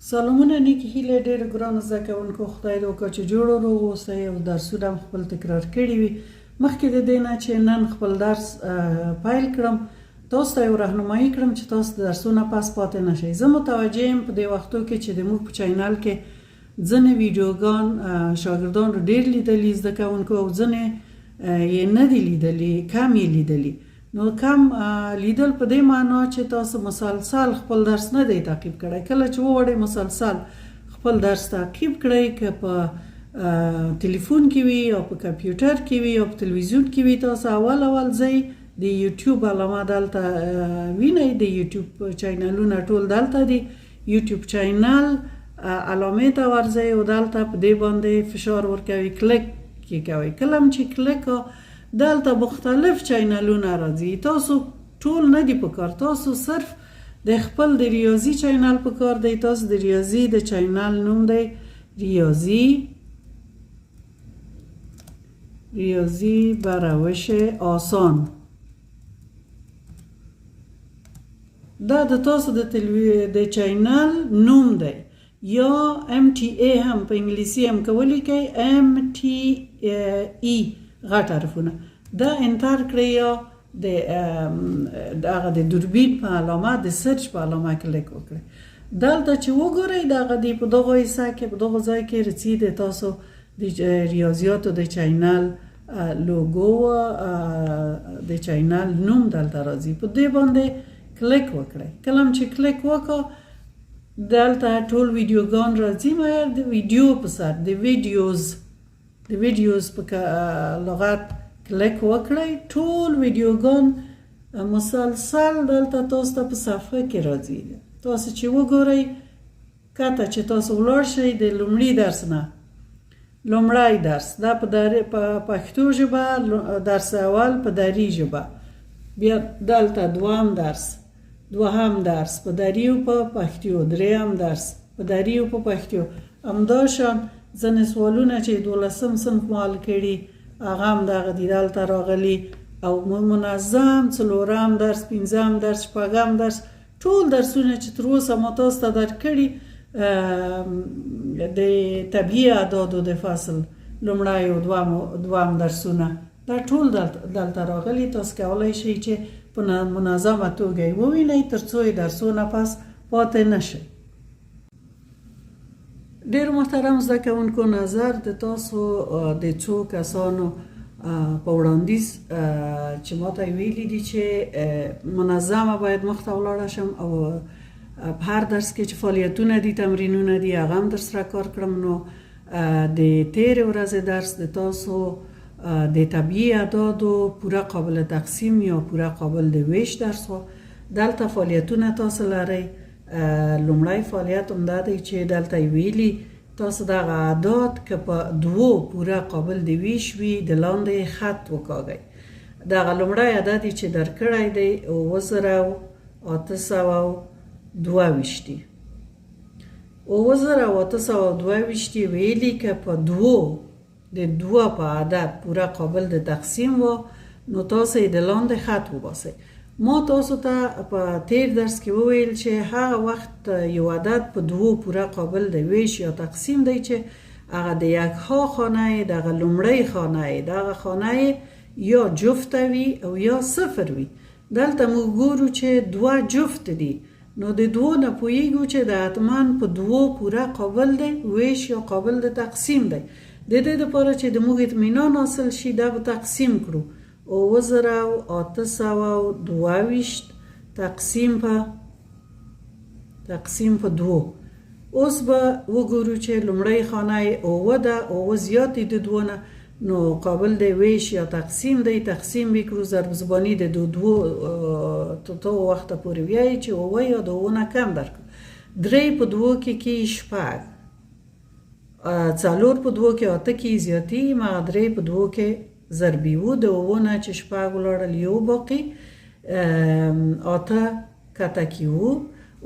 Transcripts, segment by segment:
سلامونه نیکی هیله ډېر ګران زده کوونکو خدای دې وکړي چې جوړ او روغ اوسئ او درسونه هم خپل تکرار کړي وي. مخکې د دې نه چې نن خپل درس پیل کړم تاسو ته یو راهنمایي کړم چې تاسو د درسونه پس پاتې نشئ. زه متوجه یم په دې وختو کې چې د موږ په چینل کې ځینې ویډیوګان شاګردانو ډېر لیدلي زده کوونکو او ځینې یې نه دي لیدلي، کم یې لیدلي. نو کم لیدل په دې معنا چې تاسو مسلسل خپل درس نه دی تعقیب کړی. کله چې وغواړئ مسلسل خپل درس تعقیب کړئ، که په تلیفون کې وي او په کمپیوټر کې وي او په تلویزیون کې وي، تاسو اول ځئ د یوټیوب علامه دلته وینئ. د یوټیوب چینلونه ټول دلته دي. یوټیوب چینل علامې ته ورځئ او دلته په دې باندې فشار ورکوئ، کلیک یې کوئ. کله چې کلیک دلته مختلف چینلونه راځي. تاسو ټول نه دی پکار، تاسو صرف د خپل د ریاضی چینل پکار دی. تاسو د ریاضی د چینل نوم دی ریاضی به روش آسان. دا د تاسو د چینل نوم دی، یا MTA هم په انګلیسي هم کولی کوي، MTE غټ حرفونه. دا انتر کړئ یا د دوربین په علامه د سرچ په علامه کلیک وکړئ. دلته چې وګورئ دغه دی په دغه حصه کې په دغه ځای کې رسید تاسو د ریاضیاتو د چینل لوګو د چینل نوم دلته راځي. په دې باندې کلیک وکړئ. کله چې کلیک وکړئ دلته ټول ویډیوګان راځي. مګر د ویډیو په سر د ویډیوز په لغت کلیک وکړئ. ټول ویډیوګان مسلسل دلته تاسو ته په صفحه کې راځي. تاسو چې وګورئ کته چې تاسو ولاړ شئ د لومړي درس نه لومړی درس دا په پښتو ژبه، درس اول په دري ژبه، بیا دلته دوام درس، دوهم درس په دري او په پښتو، دریم درس په دري او په پښتو. همداشان ځینې سوالونه چې 12م صنف مال کړي هغه هم دغه دي دلته راغلي، او منظم 4م درس، 5م درس، 6م درس، ټول درسونه چې تر اوسه ما تاسو ته درکړي د طبیعي اعدادو د فصل لومړی او دوم درسونه دا ټول دلته راغلي. تاسو کولی شئ چې په منظمه توګه یې ووینئ تر څو یې درسونه پس پاتې نشئ. ډېر محترم زده کوونکو، نظر د تاسو د څو کسانو په وړاندیز چې ما ته ویلي دي چې منظمه باید مخته ولاړه شم او په هر درس کې چې فعالیتونه دي، تمرینونه دي، هغه هم درسره کار کړم. نو د تېرې ورځې درس د تاسو د طبیعي اعدادو پوره قابل تقسیم یا پوره قابل د ویش درس و. دلته فعالیتونه تاسو لرئ. لومړی فعالیت هم دا دی چې دلته ویلي تاسو دغه اعداد که په دوو پوره قابل د ویش وي د لاندې خط وکاږئ. دغه لومړی عدد چې درکړی دی 9822 9822 ویلي که په دوو د دوه په عدد پوره قابل د تقسیم و، نو تاسو یې د لاندې خط وباسئ. ما تاسو ته په تیر درس کې وویل چې هغه وخت یو عدد په دوو پوره قابل د ویش یا تقسیم دی چې هغه د یکها خانه دغه لومړی خانه دغه خانه یا جفت وي او یا صفر وي. دلته موږ ګورو چې دوه جفت دي، نو د دوو نه پوهیږو چې د حتما په دوو پوره قابل دی ویش یا قابل د تقسیم دی. د دې لپاره چې د موږ اطمینان حاصل شي دا به تقسیم کړو. 9822 تقسیم په 2. اوس به وګورو چې لومړی خانه اوه ده، اوه زیات دي د دوه نه، نو قابل د ویش یا تقسیم دی. تقسیم وکړو ضرب زبانی د دوه تو وخته پورې ویایي چې اوه یا د اوه نه کم درکړو. 3 په 2 کې 6، 4 په 2 کې 8 کې زیاتی، مګر 3 په 2 کې ضربي وو. د اوه نه چې 6 ولاړل یو باقي 8 کته کې وو.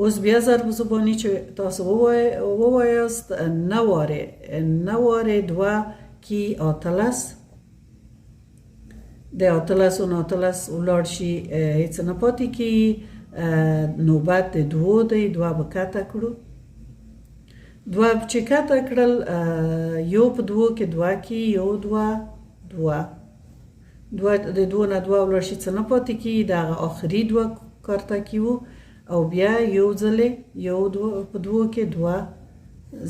اوس بیا ضرب زبانی چې تاسو ووایاست 9 2 کې 18 د 18 و 19 ولاړ شي هیڅ نه پاتې کېږي. نوبت د 2 دی، 2 به کته کړو دوه چې کته کړل یو په دوو کې دوه کې یو دوه د دوه نه دوه ولاړ شي څه نه پاتې کېږي د هغه آخري دوه کارته کې وو او بیا یو ځلې یو په دوو کې دوه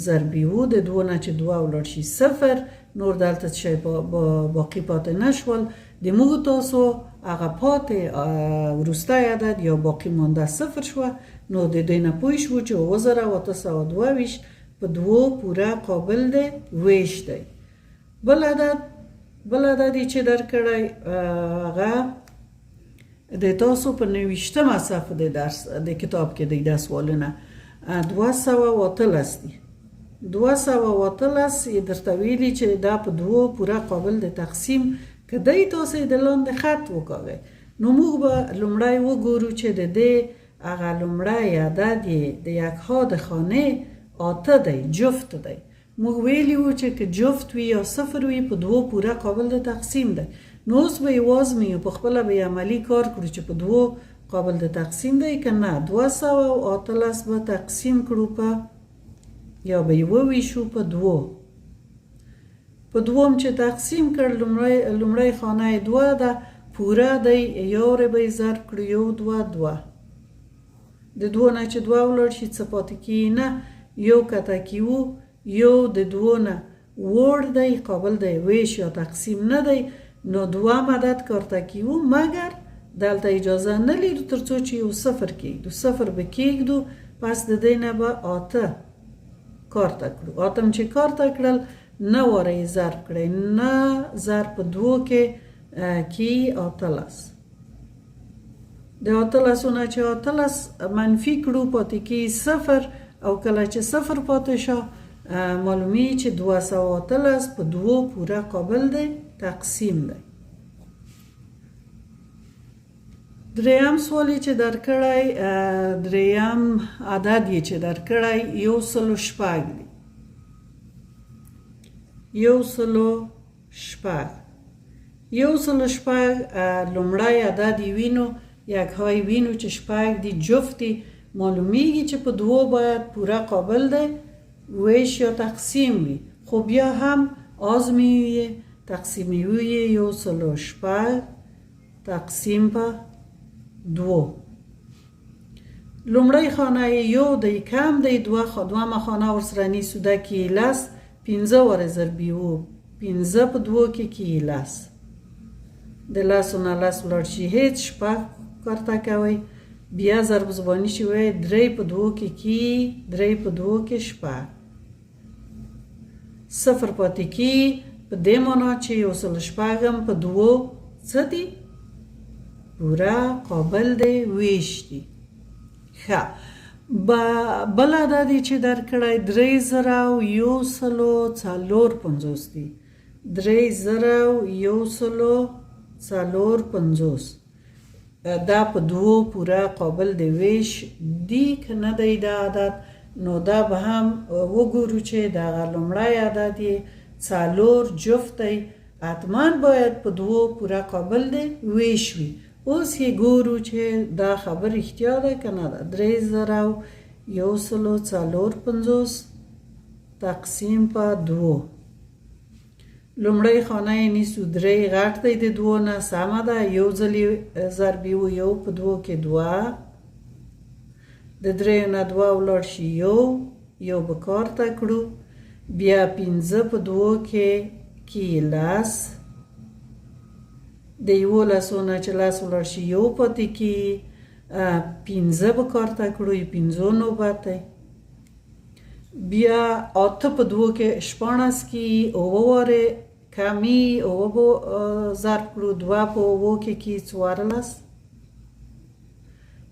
ضربي وو د دوه نه چې دوه ولاړ شي صفر نور دلته شی باقي پاتې نشول د موږ تاسو هغه پاتې وروستی عدد یا باقي مانده صفر شوه نو د دوی نه پوه شوو چې 2822 په دوو پوره قابل دی ویش دی بل عدد چې درکړی هغه د تاسو په 90مه صفحه د درس د کتاب کې د سوالونه 218 دي 218 یې درته ویلي چې دا په دوو پوره قابل د تقسیم کدی تاسو د لاندې خط وکاږئ نو موږ به لومړی وګورو چې د دې هغه لومړی عدد یې د یکها د خانې 8 دی جفت دی موږ ویلي وو چې که جفت وي یا صفر وي په دوو پوره قابل د تقسیم دی نو اوس به یې وازمویو په خپله به یې عملي کار کړو چې په دوو قابل د تقسیم دی که نه 218 به تقسیم کړو په یا به یې وویشو په دوو په دوم چې تقسیم کړ لومړی خانه یې 2 ده پوره دی یو ری به یې ضرب کړو یو دوه د دوه نه چې دوه ولاړ شي څه پاتې کېږي نه یو کته کې وو یو د دوه نه وړ دی قابل دی ویش یا تقسیم نه دی نو دوم عدد کارته کې وو مګر دلته اجازه نه لرو تر څو چې یو صفر کېږدو صفر به کېږدو پس د دې نه به 8 کارته کړو 8 چې کارته کړل نه واره یې ضرب کړئ نه ضرب په دوو کې 18 د 18 نه چې 18 منفي کړو پاتې کېږي صفر او کله چې صفر پاتې شو معلومی چې 218 په دوو پوره قابل دی تقسیم دی دریم سوالی چې درکړی دریم عدد یې چې درکړی 106 دی 106 لومړی عدد یې وینو یکهای وینو چې شپږ دی جفتی معلومیږي چې په دوو باید پوره قابل دی ویش یا تقسیم وي خو بیا هم آزمیوی تقسیمیوی 106 تقسیم په دوو لومړی خانه یو دی کم دی دومه خانه ورسره نیسو ده کې 15 واره ضربي وو 15 په دوو کې 10 د لسو نه لس ولاړ شي هیڅ شپږ کارته کوئ بیا ضرب زبانی شوی 3 په دوو کې 3 په دوو کې شپږ صفر پاتې کی په دې معنا چې 106 په دوو څه دي پورا قابل دی ویش دی ښه بل عدد چې درکړی 3050 دی 3050 دا په دوو پوره قابل دی ویش دی که نه دی دا عدد نو دا به هم وګورو چې دا لومړی عدد یې 4 جفت دی حتما باید په دوو پوره قابل دی ویش وي اوس یې ګورو چې دا خبر احتیا ده که نه ده 3050 تقسیم په دوو لومړی خانه یې نیسو 3 غټ دی د دوو نه سمه ده یو ځلې ضربي و یو په دوو کې 2 د 3 نه 2 ولاړ شي یو به کارته کړو بیا 15 په دوو کې 10 د 11 نه چې 10 ولاړ شي یو پاتې کې 15 به کارته کړو 15 نوبت دی بیا 8 په دوو کې 14 کې اوه واره کمی اوه به ضرب کړو 2 په اوه کې 14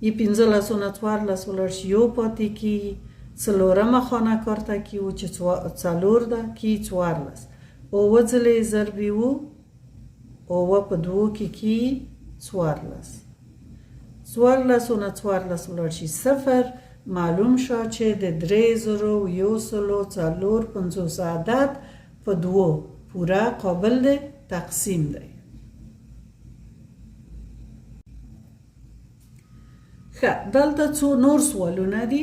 یې 15 نه 14 ولاړ شي یو پاتې کې څلورمه خانه کارته کې و چې 4 ده کې 14 اوه ځلې ضربي و اوه په دوو کې 14 نه 14 ولاړ شي صفر معلوم شو چې د 3050 عدد په دوو پوره قابل دی تقسیم دی ښه دلته څو نور سوالونه دي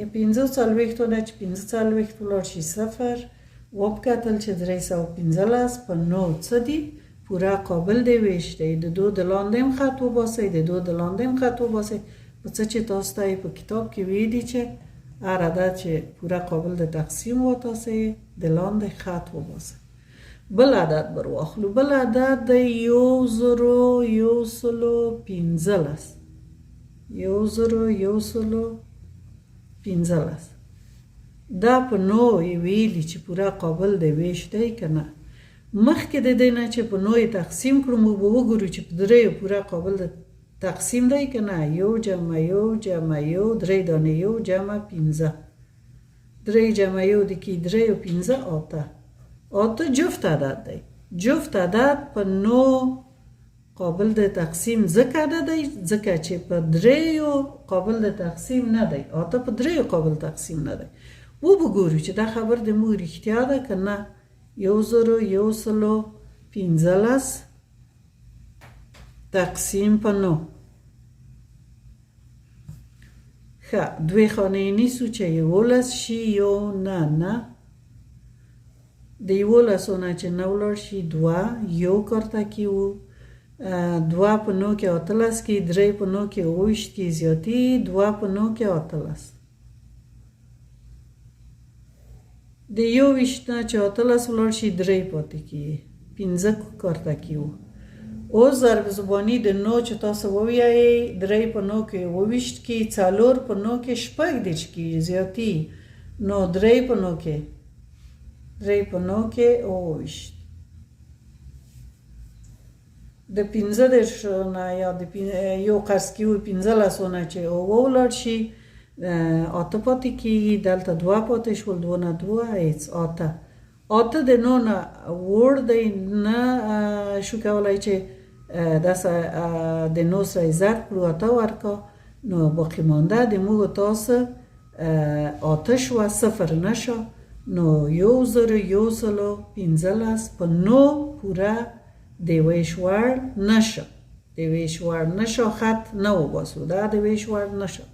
یا 45 نه چې 45 ولاړ شي 0 وکتل چې 315 په 9 څه دي پورا قابل دی ویش دی د 2 د لاندې هم خط وباسئ د 2 د لاندې هم خط وباسئ په څه چې تاسو ته په کتاب کې ویلي چې هر عدد چې پورا قابل د تقسیم وتاسئ د لاندې خط وباسئ بل عدد بر واخلو بل عدد د 1015 1015 دا په 9 ویلي چې پورا قابل دی ویش دی کنه مخکې د دې نه چې په 9 تقسیم کړو موږ به وګورو چې په 3 پورا قابل د تقسیم دی کنه 1 جمع 1 جمع 1 3 دانه 1 جمع 15 3 جمع 1 د کې 3 او 15 8 جفت عدد دی جفت عدد په 9 قابل د تقسیم ځکه نه دی ځکه چې په 3 قابل د تقسیم نه دی 8 په 3 قابل تقسیم نه دی و بګورو چې دا خبر د موږ رښتیا ده کنه 1015 تقسیم په 9 ښه دوی خانه نیسو چې 11 شي یو نه د 11 نه چې 9 ولاړ شي 2 یو کارته کې وو 2 په 9 کې 18 کې 3 په 9 کې 28 کې زیاتی 2 په 9 کې 18 د 21 نه چې 18 ولاړ شي 3 پاتې کې 15 کارته کې وو او ضرب زبانی د 9 چې تاسو وویایئ 3 په 9 کې 28 کې 4 په 9 کې 18 کې زیاتی نو 3 په 9 کې 3 په 9 کې 28 د 15 نه یا د یو قرض کې 15 نه چې ولاړ شي 8 پاتې کېږي دلته 2 پاتې شول 2 نه 2 هیڅ 8 د 9 نه وړ دی نه شو کولی چې داسې د 9 سره یې ضرب کړو 8 ورکا نو باقي مانده د موږ تاسو 8 شوه 0 نشه نو 1015 په 9 پوره د ویش وړ نشه د ویش وړ نشه خط نه وباسو دا د ویش وړ نشه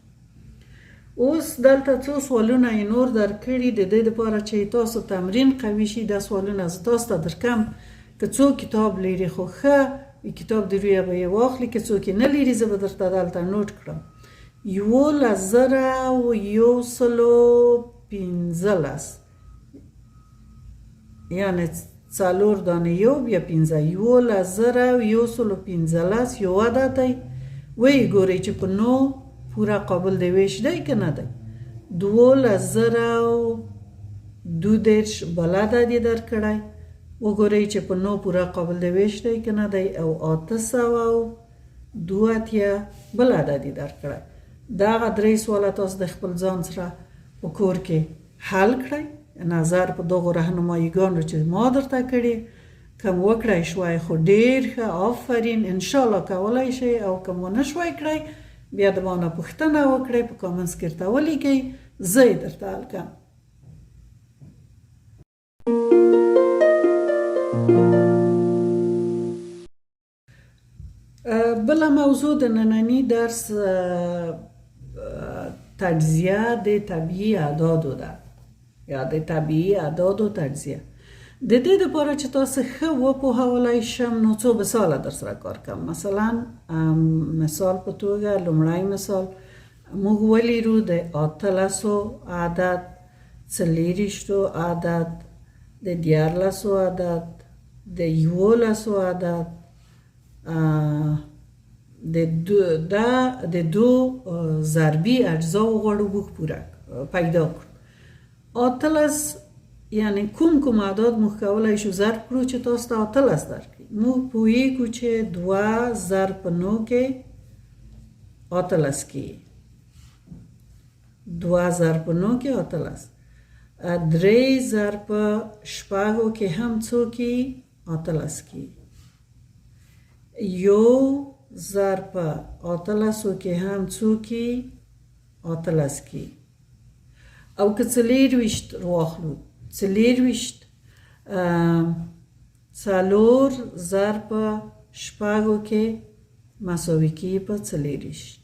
اوس دلته څو سوالونه یې نور درکړي د دې لپاره چې تاسو تمرین قوي شي دا سوالونه زه تاسو ته درکم که څوک کتاب لري خو ښه کتاب د رویه به یې واخلي که څوک یې نه لري زه به درته دلته نوټ کړم 1115 یعنی 4 دانه یو بیا 15 1115 یو عدد دی وی ګورئ چې په 9 پورا قابل دی ویش دی که نه دی 2022 بل عدد یې درکړی وګورئ چې په 9 پورا قابل دی ویش دی که نه دی او 882 بل عدد یې درکړی دغه 3 سواله تاسو د خپل ځان سره په کور کې حل کړئ نظر په دغو رهنماییګانو چې ما درته کړي کم وکړی شوی خو ډېر ښه آفرین انشاءالله کولی شئ او کم ونه شوی کړئ بیا د مانه پوښتنه وکړئ په کامنټس کې ورته ولیکئ زه یې درته حل کړم بله موضوع د ننني درس تجزیه د طبیعي اعدادو ده یا د طبیعي اعدادو تجزیه د دې لپاره چې تاسو ښه وپوهولی شم نو څو مثاله در سره کار کوم مثلا مثال په توګه لومړی مثال موږ ولیرو د 18 عدد 40 عدد د 14 عدد د 11 عدد د دو ضربي اجزاو غواړو موږ پوره پیدا کړو 18 یعنی کوم اعداد موږ کولی شو ضرب کړو چې تاسو ته 18 درکړي موږ پوهیږو چې 2 ضرب په 9 کې 18 کیږي 2 ضرب په 9 کې 18 3 ضرب په 6 کې هم څو کیږي 18 کیږي 1 ضرب په 18 کې هم څو کیږي 18 کیږي او که 40 واخلو 40 4 ضرب په 6 کې مساوي کیږي په 40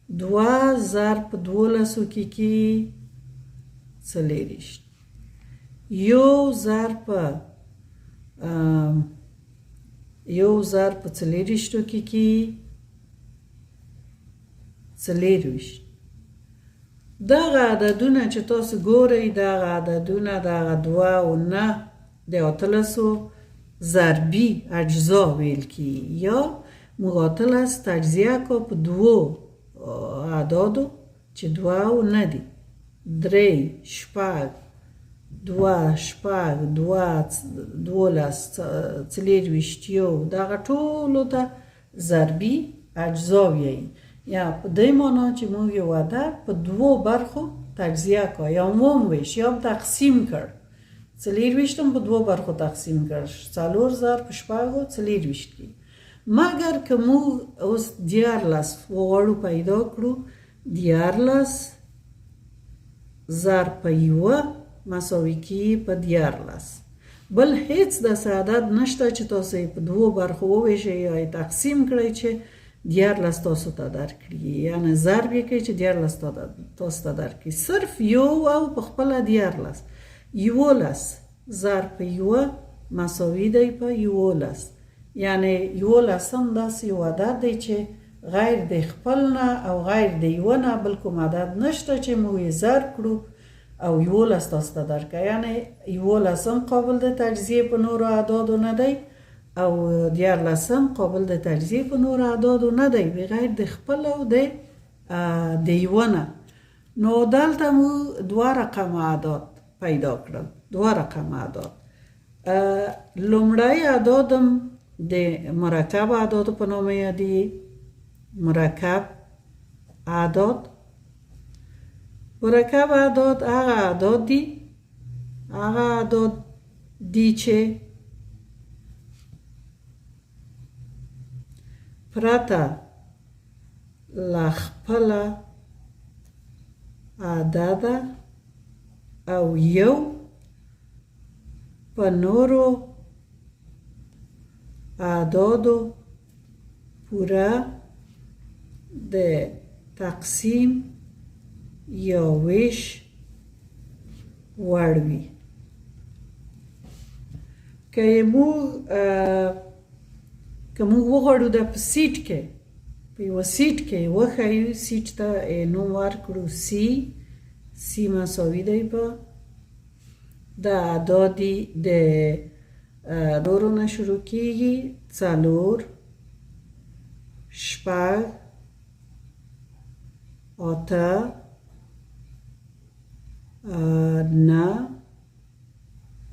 2 ضرب په 12 کې 40. 1 ضرب په 40 کې 40. دغه عددونه چې تاسو ګورئ دغه عددونه دغه 2 او 9 د 13 ضربي اجزا ویل کی یا مقاتل تجزیه کو په 2 اعدادو چې 2 او 9 دي. 3 شپږ 2 شپږ 2 12 40 دغه ټولو ته ضربي اجزا وایي. یا په دې معنی چې موږ یو عدد په 2 برخو تجزیه کو یا عموم ویش یا تقسیم کړ. 40 په 2 برخو تقسیم کړ. 4 ضرب شپږو 40 کی. مگر که موږ اوس 14 وغواړو پیدا کړو 14 ضرب په 1 مساوي کی په 14. بل هیڅ داسې عدد نشته چې تاسو په 2 برخو وویشئ یا تقسیم کړئ چې 14 تاسو ته درکړي، یعنی ضرب یې کوي چې 14 تاسو ته درکړي. صرف یو او په خپله 14. 11 ضرب په 1 مساوي دی په 11. یعنی 11 هم داسې یو عدد دی چې غیر د خپل نه او غیر د یوه نه بل کوم عدد نشته چې موږ یې ضرب کړو او 11 تاسو ته درکړي. یعنی 11 هم قابل د تجزیه په نورو اعدادو نه دی او 14 هم قابل د تجزیه په نورو اعدادو نه دی بغیر د خپل او د یوه نه. نو دلته موږ 2 رقم اعداد پیدا کړل. 2 رقم اعداد. لومړی اعدادم د مرکب اعدادو په نامه یادیږي. مرکب اعداد. مرکب اعداد هغه اعداد دي چې پرته له خپله عدده او یو په نورو اعدادو پوره د تقسیم یا ویش وړ وي. که موږ وغواړو د په سیټ کې په یوه سیټ کې وښیو، سیټ ته نوم ورکړو سی مساوي دی په د اعدادي د دورو نه شروع کیږي 4 شپږ 8 9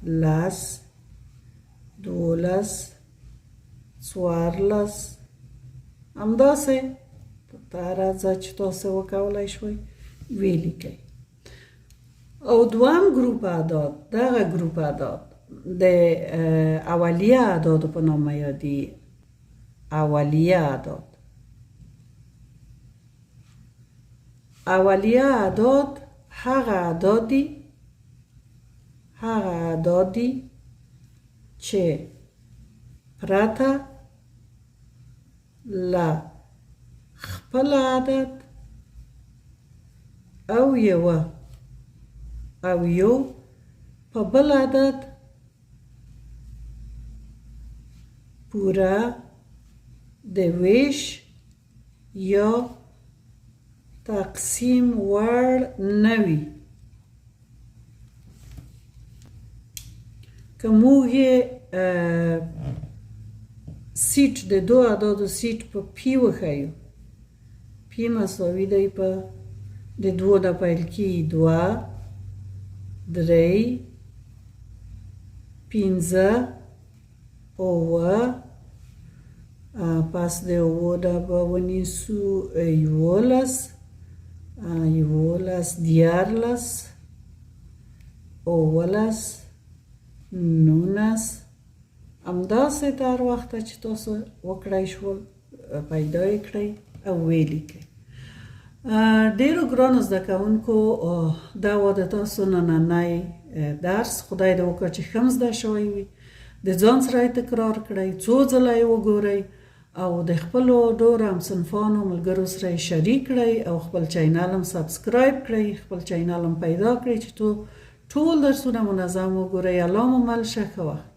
10 12 14 همداسې تر راځه چې تاسو وکولای شئ ولیکئ. او دوام ګروپ اعداد، دغه ګروپ اعداد د اولیه اعدادو په نامه یادیږي. اولیه اعداد. اولیه اعداد هغه اعداد دي چې پرته له خپل عدد او یو په بل عدد پوره د ویش یا تقسیم وړ نه وي. که موږ سیټ د 2 اعدادو سیټ په پی وښیو، پی مساوي دی په د 2 نه پیل کیږي 2 3 5 اووه پس د اووه نه به ونیسو 11 14 15 19 همداسې تر وخته چې تاسو وکړای شول پیدا یې کړئ او ویې لیکئ. ډیرو ګرانو زده کوونکو دا و د تاسو نننی درس. خدای دې وکړه چې ښه زده شوی وي. د ځان سره یې تکرار کړئ، څو ځله یې وګورئ او د خپلو ډور همصنفانو ملګرو سره شریک کړئ او خپل چینل هم سبسکرایب کړئ، خپل چینل هم پیدا کړئ چې ټول درسونه منظم وګورئ. الله مو مل شه. ښه وخت.